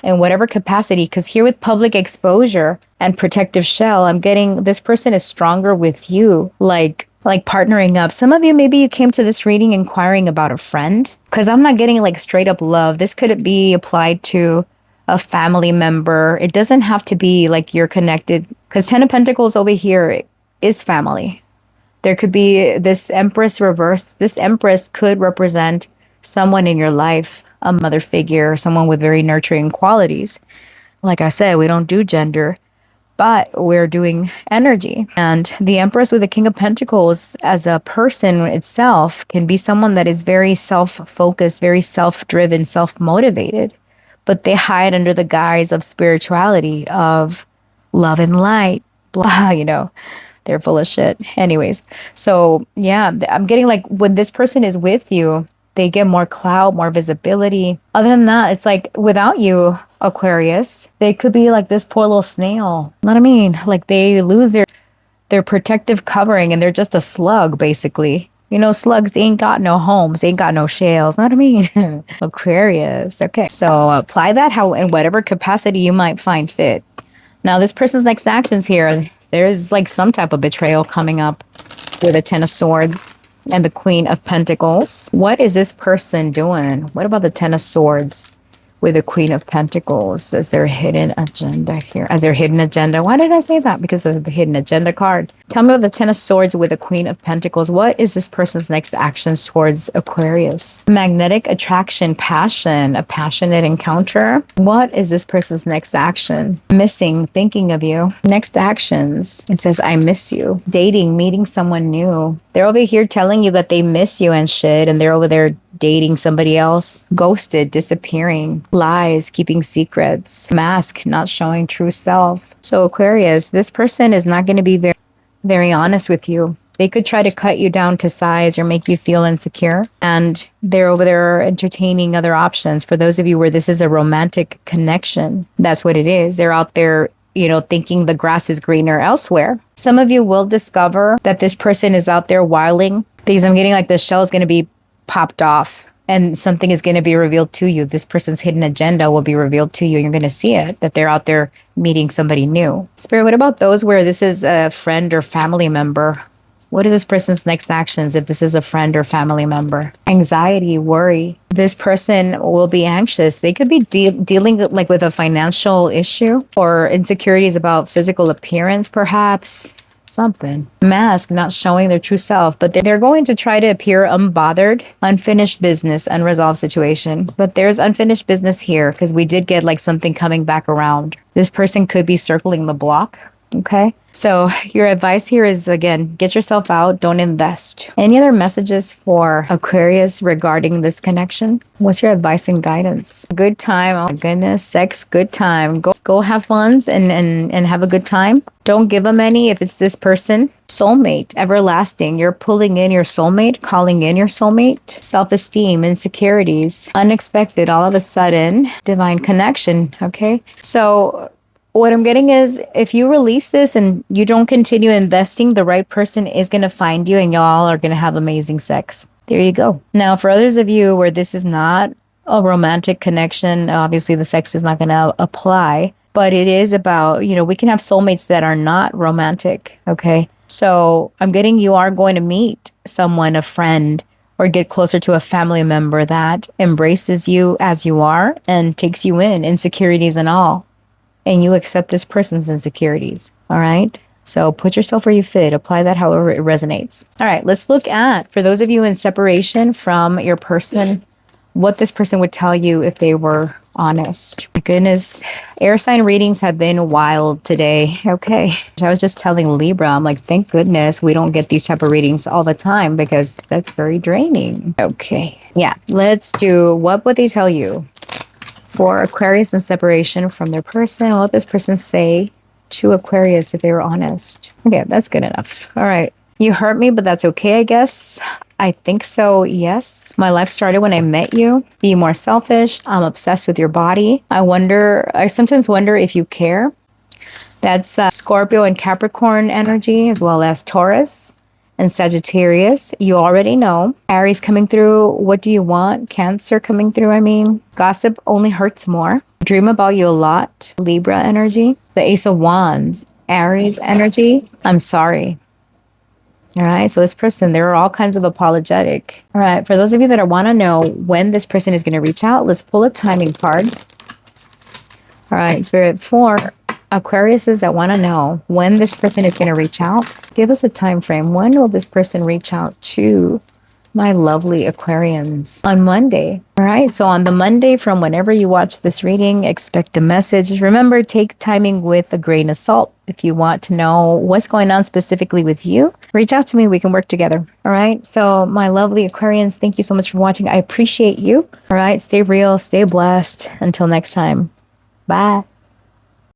in whatever capacity. Because here with public exposure and protective shell, I'm getting this person is stronger with you, like partnering up. Some of you, maybe you came to this reading inquiring about a friend, because I'm not getting like straight up love. This could be applied to a family member. It doesn't have to be like you're connected, because Ten of Pentacles over here is family. There could be this Empress reverse. This Empress could represent someone in your life, a mother figure, someone with very nurturing qualities. Like I said, we don't do gender, but we're doing energy. And the Empress with the King of Pentacles as a person itself can be someone that is very self-focused, very self-driven, self-motivated. But they hide under the guise of spirituality, of love and light, blah, they're full of shit. Anyways, so yeah, I'm getting like when this person is with you, they get more clout, more visibility. Other than that, it's like without you, Aquarius, they could be like this poor little snail. You know what I mean? Like they lose their protective covering and they're just a slug, basically. Slugs, they ain't got no homes. They ain't got no shells. Know what I mean? Aquarius. Okay. So apply that in whatever capacity you might find fit. Now, this person's next actions here, there's like some type of betrayal coming up with a Ten of Swords and the Queen of Pentacles. What is this person doing? What about the Ten of Swords? with the Queen of Pentacles as their hidden agenda here. As their hidden agenda. Why did I say that? Because of the hidden agenda card. Tell me about the Ten of Swords with the Queen of Pentacles. What is this person's next actions towards Aquarius? Magnetic attraction, passion, a passionate encounter. What is this person's next action? Missing, thinking of you. Next actions. It says, I miss you. Dating, meeting someone new. They're over here telling you that they miss you and shit, and they're over there dating somebody else. Ghosted, disappearing, lies, keeping secrets, mask, not showing true self. So Aquarius, this person is not going to be very honest with you. They could try to cut you down to size or make you feel insecure. And they're over there entertaining other options. For those of you where this is a romantic connection, that's what it is. They're out there, you know, thinking the grass is greener elsewhere. Some of you will discover that this person is out there wilding, because I'm getting like the shell is going to be popped off and something is going to be revealed to you. This person's hidden agenda will be revealed to you. You're going to see it, that they're out there meeting somebody new. Spirit, what about those where this is a friend or family member? What is this person's next actions if this is a friend or family member? Anxiety, worry. This person will be anxious. They could be dealing like with a financial issue or insecurities about physical appearance, perhaps. Something. Mask, not showing their true self, but they're going to try to appear unbothered, unfinished business, unresolved situation. But there's unfinished business here because we did get like something coming back around. This person could be circling the block. Okay. So your advice here is, again, get yourself out. Don't invest. Any other messages for Aquarius regarding this connection? What's your advice and guidance? Good time. Oh my goodness. Sex, good time. Go have fun and have a good time. Don't give them any if it's this person. Soulmate, everlasting. You're pulling in your soulmate, calling in your soulmate. Self-esteem, insecurities, unexpected, all of a sudden, divine connection. Okay. So what I'm getting is, if you release this and you don't continue investing, the right person is going to find you and y'all are going to have amazing sex. There you go. Now, for others of you where this is not a romantic connection, obviously the sex is not going to apply, but it is about, you know, we can have soulmates that are not romantic. Okay. So I'm getting you are going to meet someone, a friend, or get closer to a family member that embraces you as you are and takes you in, insecurities and all. And you accept this person's insecurities. All right. So put yourself where you fit. Apply that however it resonates. All right. Let's look at, for those of you in separation from your person, what this person would tell you if they were honest. My goodness. Air sign readings have been wild today. Okay. I was just telling Libra, I'm like, thank goodness we don't get these type of readings all the time because that's very draining. Okay. Yeah. Let's do, what would they tell you? For Aquarius in separation from their person, what would this person say to Aquarius if they were honest? Okay, that's good enough. All right. You hurt me, but that's okay, I guess. I think so, yes. My life started when I met you. Be more selfish. I'm obsessed with your body. I sometimes wonder if you care. That's Scorpio and Capricorn energy, as well as Taurus and Sagittarius. You already know. Aries coming through. What do you want? Cancer coming through, I mean. Gossip only hurts more. Dream about you a lot. Libra energy. The Ace of Wands. Aries energy. I'm sorry. All right. So this person, they're all kinds of apologetic. All right. For those of you that want to know when this person is going to reach out, let's pull a timing card. All right. So for Aquariuses that want to know when this person is going to reach out, give us a time frame. When will this person reach out to my lovely Aquarians? On Monday. All right. So on the Monday, from whenever you watch this reading, expect a message. Remember, take timing with a grain of salt. If you want to know what's going on specifically with you, reach out to me. We can work together. All right. So my lovely Aquarians, thank you so much for watching. I appreciate you. All right. Stay real, stay blessed. Until next time. Bye.